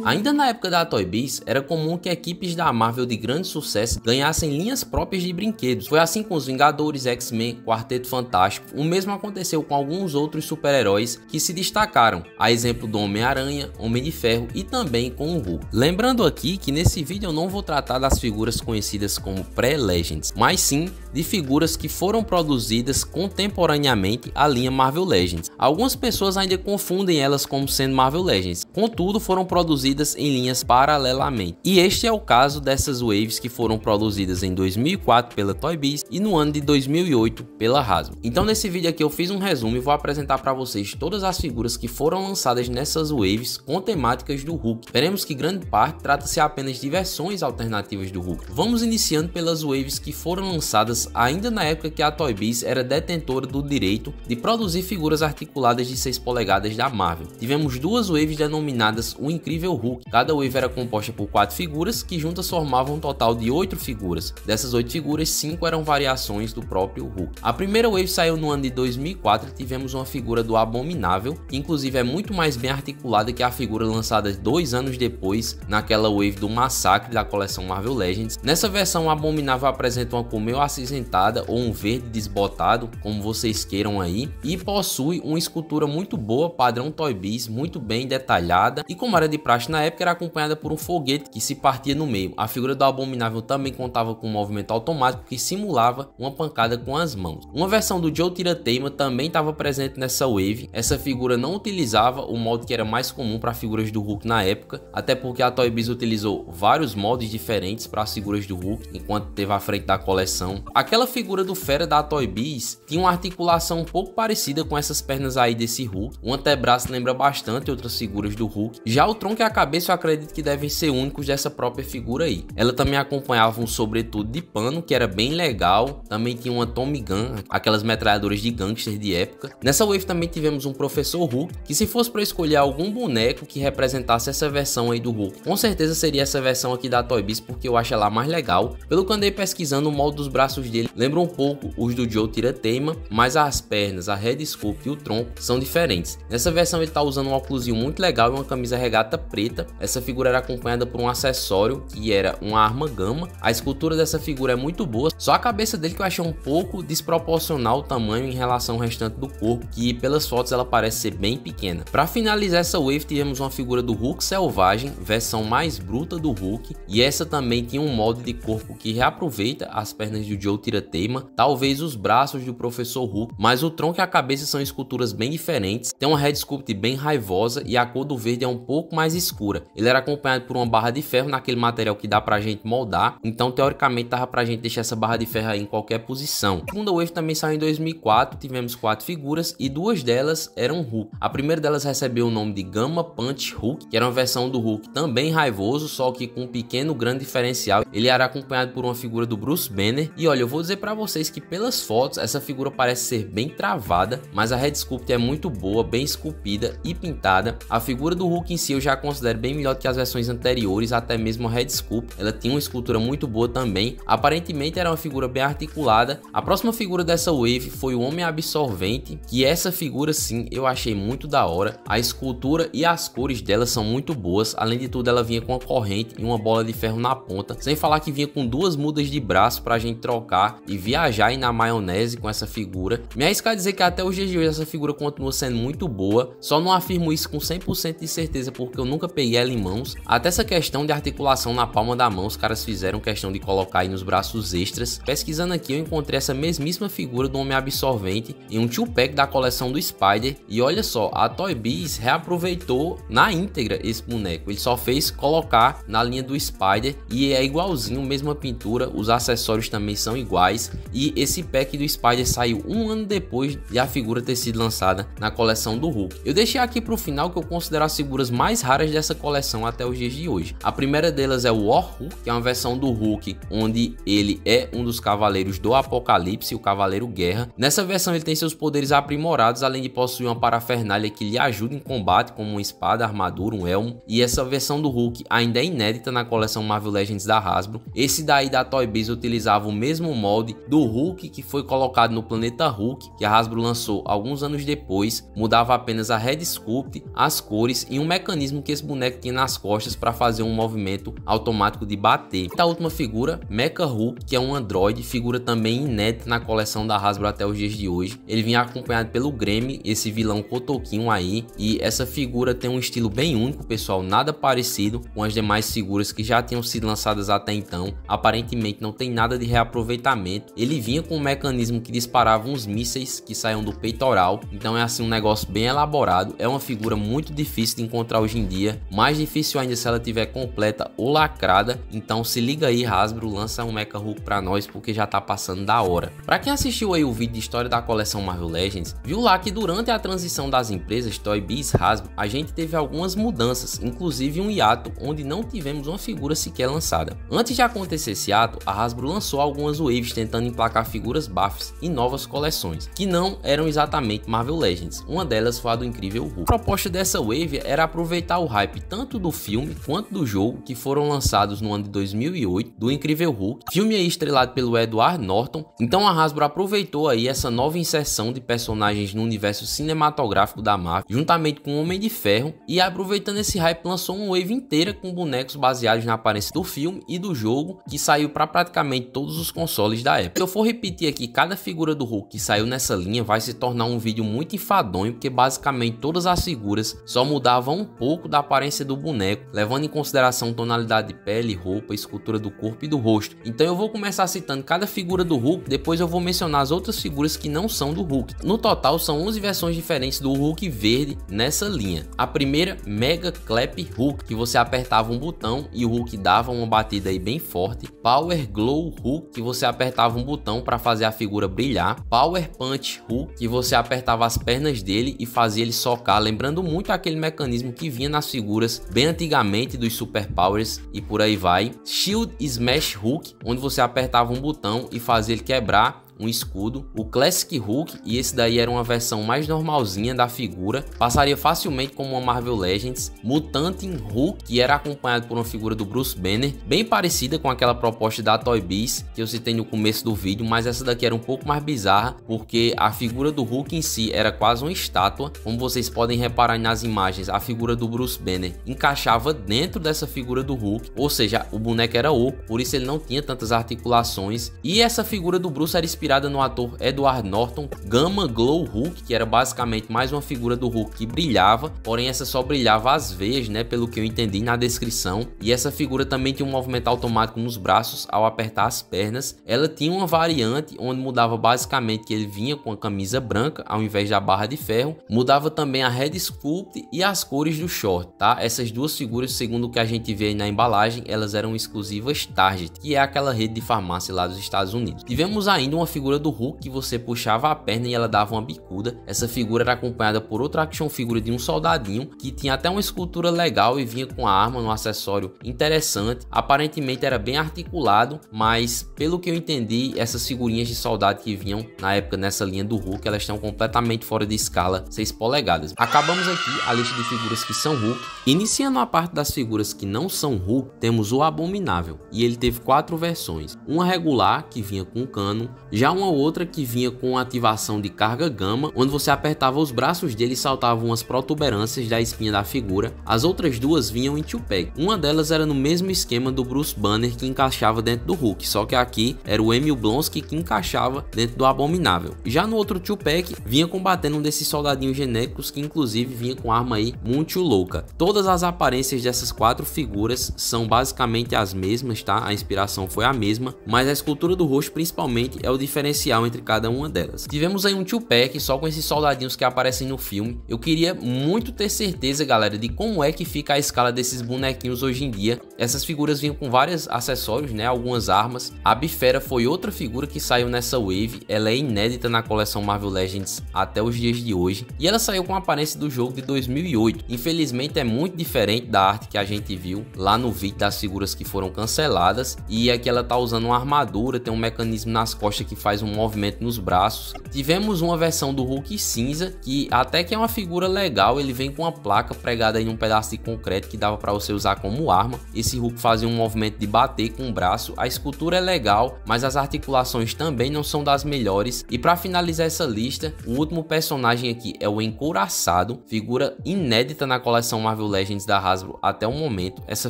Ainda na época da Toy Biz, era comum que equipes da Marvel de grande sucesso ganhassem linhas próprias de brinquedos. Foi assim com os Vingadores, X-Men, Quarteto Fantástico. O mesmo aconteceu com alguns outros super-heróis que se destacaram, a exemplo do Homem-Aranha, Homem de Ferro e também com o Hulk. Lembrando aqui que nesse vídeo eu não vou tratar das figuras conhecidas como pré-Legends, mas sim de figuras que foram produzidas contemporaneamente à linha Marvel Legends. Algumas pessoas ainda confundem elas como sendo Marvel Legends, contudo foram produzidas em linhas paralelamente. E este é o caso dessas waves que foram produzidas em 2004 pela Toy Biz e no ano de 2008 pela Hasbro. Então nesse vídeo aqui eu fiz um resumo e vou apresentar para vocês todas as figuras que foram lançadas nessas waves com temáticas do Hulk. Veremos que grande parte trata-se apenas de versões alternativas do Hulk. Vamos iniciando pelas waves que foram lançadas ainda na época que a Toy Biz era detentora do direito de produzir figuras articuladas de 6 polegadas da Marvel. Tivemos duas waves denominadas O Incrível Hulk. Cada wave era composta por 4 figuras que juntas formavam um total de 8 figuras. Dessas 8 figuras, 5 eram variações do próprio Hulk. A primeira wave saiu no ano de 2004 e tivemos uma figura do Abominável, que inclusive é muito mais bem articulada que a figura lançada 2 anos depois naquela wave do Massacre da coleção Marvel Legends. Nessa versão o Abominável apresenta uma cor meio acinzentada ou um verde desbotado, como vocês queiram aí, e possui uma escultura muito boa, padrão Toy Biz, muito bem detalhada, e como era de praxe na época, era acompanhada por um foguete que se partia no meio. A figura do Abominável também contava com um movimento automático que simulava uma pancada com as mãos. Uma versão do Joe Tirateima também estava presente nessa wave. Essa figura não utilizava o modo que era mais comum para figuras do Hulk na época, até porque a Toy Biz utilizou vários modos diferentes para as figuras do Hulk enquanto esteve à frente da coleção. Aquela figura do Fera da Toy Biz tinha uma articulação um pouco parecida com essas pernas aí desse Hulk. O antebraço lembra bastante outras figuras do Hulk. Já o tronco e a cabeça eu acredito que devem ser únicos dessa própria figura aí. Ela também acompanhava um sobretudo de pano que era bem legal. Também tinha uma Tommy Gun, aquelas metralhadoras de gangster de época. Nessa wave também tivemos um Professor Hulk, que se fosse para escolher algum boneco que representasse essa versão aí do Hulk, com certeza seria essa versão aqui da Toy Biz, porque eu acho ela mais legal. Pelo que andei pesquisando, o molde dos braços dele lembra um pouco os do Joe Tirateima, mas as pernas, a head sculpt e o tronco são diferentes. Nessa versão ele tá usando um óculosinho muito legal e uma camisa regata preta. Essa figura era acompanhada por um acessório que era uma arma gama. A escultura dessa figura é muito boa, só a cabeça dele que eu achei um pouco desproporcional o tamanho em relação ao restante do corpo, que pelas fotos ela parece ser bem pequena. Para finalizar essa wave tivemos uma figura do Hulk Selvagem, versão mais bruta do Hulk, e essa também tinha um molde de corpo que reaproveita as pernas do Joe Tirateima, talvez os braços do Professor Hulk, mas o tronco e a cabeça são esculturas bem diferentes. Tem uma head sculpt bem raivosa e a cor do verde é um pouco mais escura. Ele era acompanhado por uma barra de ferro naquele material que dá pra gente moldar, então teoricamente dava pra gente deixar essa barra de ferro aí em qualquer posição. A segunda wave também saiu em 2004, tivemos 4 figuras e 2 delas eram Hulk. A primeira delas recebeu o nome de Gamma Punch Hulk, que era uma versão do Hulk também raivoso, só que com um pequeno grande diferencial. Ele era acompanhado por uma figura do Bruce Banner, e olha, eu vou dizer pra vocês que pelas fotos essa figura parece ser bem travada, mas a head sculpt é muito boa, bem esculpida e pintada. A figura do Hulk em si eu já considero bem melhor que as versões anteriores, até mesmo a head sculpt, ela tinha uma escultura muito boa também. Aparentemente era uma figura bem articulada. A próxima figura dessa wave foi o Homem Absorvente, que essa figura sim eu achei muito da hora. A escultura e as cores dela são muito boas, além de tudo ela vinha com uma corrente e uma bola de ferro na ponta, sem falar que vinha com 2 mudas de braço pra gente trocar e viajar aí na maionese com essa figura. Me arriscar a dizer que até os dias de hoje essa figura continua sendo muito boa, só não afirmo isso com 100% de certeza porque eu nunca peguei ela em mãos. Até essa questão de articulação na palma da mão os caras fizeram questão de colocar aí nos braços extras. Pesquisando aqui eu encontrei essa mesmíssima figura do Homem Absorvente em um 2-pack da coleção do Spider, e olha só, a Toy Biz reaproveitou na íntegra esse boneco. Ele só fez colocar na linha do Spider e é igualzinho, mesma pintura, os acessórios também são iguais, e esse pack do Spider saiu um ano depois de a figura ter sido lançada na coleção do Hulk. Eu deixei aqui pro final que eu considero as figuras mais raras dessa essa coleção até os dias de hoje. A primeira delas é o War Hulk, que é uma versão do Hulk onde ele é um dos cavaleiros do Apocalipse, o Cavaleiro Guerra. Nessa versão ele tem seus poderes aprimorados, além de possuir uma parafernália que lhe ajuda em combate, como uma espada, armadura, um elmo. E essa versão do Hulk ainda é inédita na coleção Marvel Legends da Hasbro. Esse daí da Toy Biz utilizava o mesmo molde do Hulk que foi colocado no Planeta Hulk, que a Hasbro lançou alguns anos depois. Mudava apenas a Head Sculpt, as cores e um mecanismo que esse boneco tinha nas costas para fazer um movimento automático de bater. A última figura, Mecha Hulk, que é um androide, figura também inédita na coleção da Hasbro até os dias de hoje. Ele vinha acompanhado pelo Grêmio, esse vilão cotoquinho aí, e essa figura tem um estilo bem único, pessoal, nada parecido com as demais figuras que já tinham sido lançadas até então. Aparentemente não tem nada de reaproveitamento. Ele vinha com um mecanismo que disparava uns mísseis que saíam do peitoral, então é assim um negócio bem elaborado. É uma figura muito difícil de encontrar hoje em dia, mais difícil ainda se ela tiver completa ou lacrada. Então se liga aí, Hasbro, lança um Mecha Hulk pra nós, porque já tá passando da hora. Pra quem assistiu aí o vídeo de história da coleção Marvel Legends, viu lá que durante a transição das empresas Toy Biz e Hasbro, a gente teve algumas mudanças, inclusive um hiato onde não tivemos uma figura sequer lançada. Antes de acontecer esse ato, a Hasbro lançou algumas waves tentando emplacar figuras buffs em novas coleções, que não eram exatamente Marvel Legends. Uma delas foi a do Incrível Hulk. A proposta dessa wave era aproveitar o hype tanto do filme quanto do jogo que foram lançados no ano de 2008 do Incrível Hulk, filme aí estrelado pelo Edward Norton. Então a Hasbro aproveitou aí essa nova inserção de personagens no universo cinematográfico da Marvel, juntamente com o Homem de Ferro, e aproveitando esse hype lançou uma wave inteira com bonecos baseados na aparência do filme e do jogo, que saiu para praticamente todos os consoles da época. Se eu for repetir aqui cada figura do Hulk que saiu nessa linha, vai se tornar um vídeo muito enfadonho, porque basicamente todas as figuras só mudavam um pouco da aparência do boneco, levando em consideração tonalidade de pele, roupa, escultura do corpo e do rosto. Então eu vou começar citando cada figura do Hulk, depois eu vou mencionar as outras figuras que não são do Hulk. No total são 11 versões diferentes do Hulk verde nessa linha. A primeira, Mega Clap Hulk, que você apertava um botão e o Hulk dava uma batida aí bem forte. Power Glow Hulk, que você apertava um botão para fazer a figura brilhar. Power Punch Hulk, que você apertava as pernas dele e fazia ele socar, lembrando muito aquele mecanismo que vinha nas figuras bem antigamente dos Super Powers e por aí vai. Shield Smash Hulk, onde você apertava um botão e fazia ele quebrar um escudo. O Classic Hulk, e esse daí era uma versão mais normalzinha da figura, passaria facilmente como uma Marvel Legends. Mutanting Hulk, que era acompanhado por uma figura do Bruce Banner, bem parecida com aquela proposta da Toy Biz que eu citei no começo do vídeo, mas essa daqui era um pouco mais bizarra, porque a figura do Hulk em si era quase uma estátua. Como vocês podem reparar nas imagens, a figura do Bruce Banner encaixava dentro dessa figura do Hulk, ou seja, o boneco era oco, por isso ele não tinha tantas articulações. E essa figura do Bruce era inspirada no ator Edward Norton. Gamma Glow Hulk, que era basicamente mais uma figura do Hulk que brilhava, porém essa só brilhava as veias, né, pelo que eu entendi na descrição. E essa figura também tinha um movimento automático nos braços ao apertar as pernas. Ela tinha uma variante onde mudava basicamente que ele vinha com a camisa branca ao invés da barra de ferro. Mudava também a Head Sculpt e as cores do short, tá? Essas duas figuras, segundo o que a gente vê aí na embalagem, elas eram exclusivas Target, que é aquela rede de farmácia lá dos Estados Unidos. Tivemos ainda uma figura do Hulk que você puxava a perna e ela dava uma bicuda. Essa figura era acompanhada por outra action figura de um soldadinho que tinha até uma escultura legal e vinha com a arma no acessório interessante. Aparentemente era bem articulado, mas pelo que eu entendi, essas figurinhas de soldado que vinham na época nessa linha do Hulk, elas estão completamente fora de escala, 6 polegadas. Acabamos aqui a lista de figuras que são Hulk. Iniciando a parte das figuras que não são Hulk, temos o Abominável, e ele teve 4 versões. Uma regular, que vinha com cano, já uma outra que vinha com ativação de carga gama, onde você apertava os braços dele e saltavam umas protuberâncias da espinha da figura. As outras duas vinham em 2-pack. Uma delas era no mesmo esquema do Bruce Banner, que encaixava dentro do Hulk, só que aqui era o Emil Blonsky que encaixava dentro do Abominável. Já no outro 2-pack vinha combatendo um desses soldadinhos genéricos, que inclusive vinha com arma aí muito louca. Todas as aparências dessas 4 figuras são basicamente as mesmas, tá? A inspiração foi a mesma, mas a escultura do rosto principalmente é o diferencial entre cada uma delas. Tivemos aí um 2-pack só com esses soldadinhos que aparecem no filme. Eu queria muito ter certeza, galera, de como é que fica a escala desses bonequinhos hoje em dia. Essas figuras vinham com vários acessórios, né, algumas armas. A Bifera foi outra figura que saiu nessa wave, ela é inédita na coleção Marvel Legends até os dias de hoje, e ela saiu com a aparência do jogo de 2008. Infelizmente é muito diferente da arte que a gente viu lá no vídeo das figuras que foram canceladas, e aqui ela tá usando uma armadura, tem um mecanismo nas costas que faz um movimento nos braços. Tivemos uma versão do Hulk cinza, que até que é uma figura legal, ele vem com uma placa pregada em um pedaço de concreto que dava para você usar como arma. Esse Hulk fazia um movimento de bater com o braço, a escultura é legal, mas as articulações também não são das melhores. E para finalizar essa lista, o último personagem aqui é o Encouraçado, figura inédita na coleção Marvel Legends da Hasbro até o momento. Essa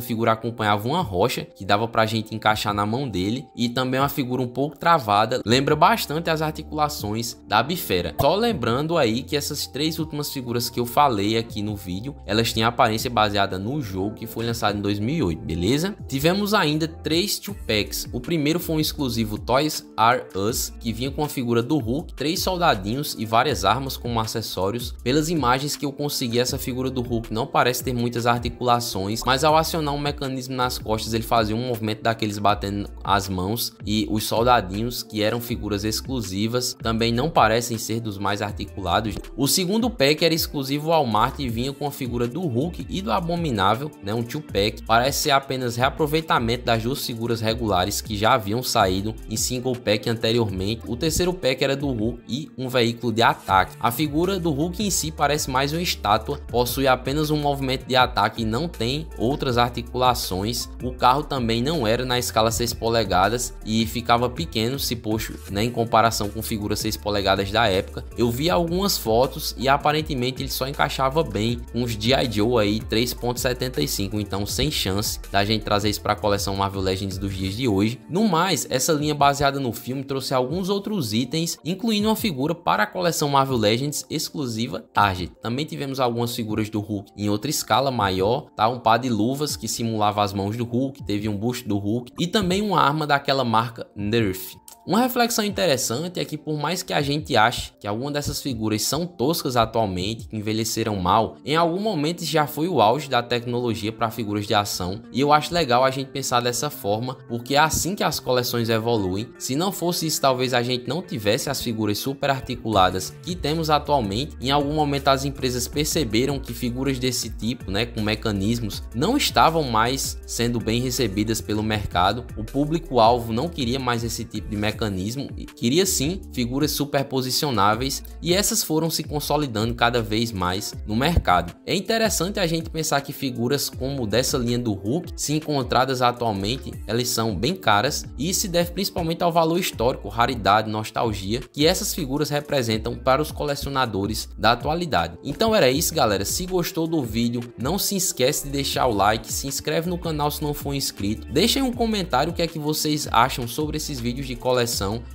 figura acompanhava uma rocha que dava pra gente encaixar na mão dele, e também uma figura um pouco travada, lembra bastante as articulações da Bifera. Só lembrando aí que essas três últimas figuras que eu falei aqui no vídeo, elas têm aparência baseada no jogo que foi lançado em 2008, beleza? Tivemos ainda 3 2-packs. O primeiro foi um exclusivo Toys R Us, que vinha com a figura do Hulk, 3 soldadinhos e várias armas como acessórios. Pelas imagens que eu consegui, essa figura do Hulk não parece ter muitas articulações, mas ao acionar um mecanismo nas costas, ele fazia um movimento daqueles batendo as mãos, e os soldadinhos, que eram figuras exclusivas, também não parecem ser dos mais articulados. O segundo pack era exclusivo ao Walmart e vinha com a figura do Hulk e do Abominável, né, um 2-pack. Parece ser apenas reaproveitamento das duas figuras regulares que já haviam saído em single pack anteriormente. O terceiro pack era do Hulk e um veículo de ataque. A figura do Hulk em si parece mais uma estátua, possui apenas um movimento de ataque e não tem outras articulações. O carro também não era na escala 6 polegadas e ficava pequeno se posto, né, em comparação com figuras 6 polegadas da época. Eu vi algumas fotos e aparentemente ele só encaixava bem com os G.I. Joe aí 3.75, então sem chance da gente trazer isso para a coleção Marvel Legends dos dias de hoje. No mais, essa linha baseada no filme trouxe alguns outros itens, incluindo uma figura para a coleção Marvel Legends exclusiva Target. Também tivemos algumas figuras do Hulk em outra escala maior, tá? Um par de luvas que simulava as mãos do Hulk, teve um busto do Hulk e também uma arma daquela marca Nerf. Uma reflexão interessante é que, por mais que a gente ache que algumas dessas figuras são toscas atualmente, que envelheceram mal, em algum momento já foi o auge da tecnologia para figuras de ação, e eu acho legal a gente pensar dessa forma, porque é assim que as coleções evoluem. Se não fosse isso, talvez a gente não tivesse as figuras super articuladas que temos atualmente. Em algum momento as empresas perceberam que figuras desse tipo, né, com mecanismos, não estavam mais sendo bem recebidas pelo mercado. O público-alvo não queria mais esse tipo de mecanismo, queria sim figuras superposicionáveis, e essas foram se consolidando cada vez mais no mercado. É interessante a gente pensar que figuras como dessa linha do Hulk, se encontradas atualmente, elas são bem caras, e isso se deve principalmente ao valor histórico, raridade, nostalgia que essas figuras representam para os colecionadores da atualidade. Então era isso, galera. Se gostou do vídeo, não se esquece de deixar o like, se inscreve no canal se não for inscrito, deixem um comentário o que é que vocês acham sobre esses vídeos de coleção.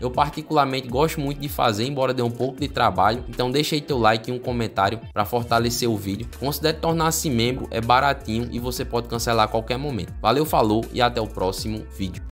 Eu particularmente gosto muito de fazer, embora dê um pouco de trabalho, então deixa aí teu like e um comentário para fortalecer o vídeo. Considere tornar-se membro, é baratinho e você pode cancelar a qualquer momento. Valeu, falou e até o próximo vídeo.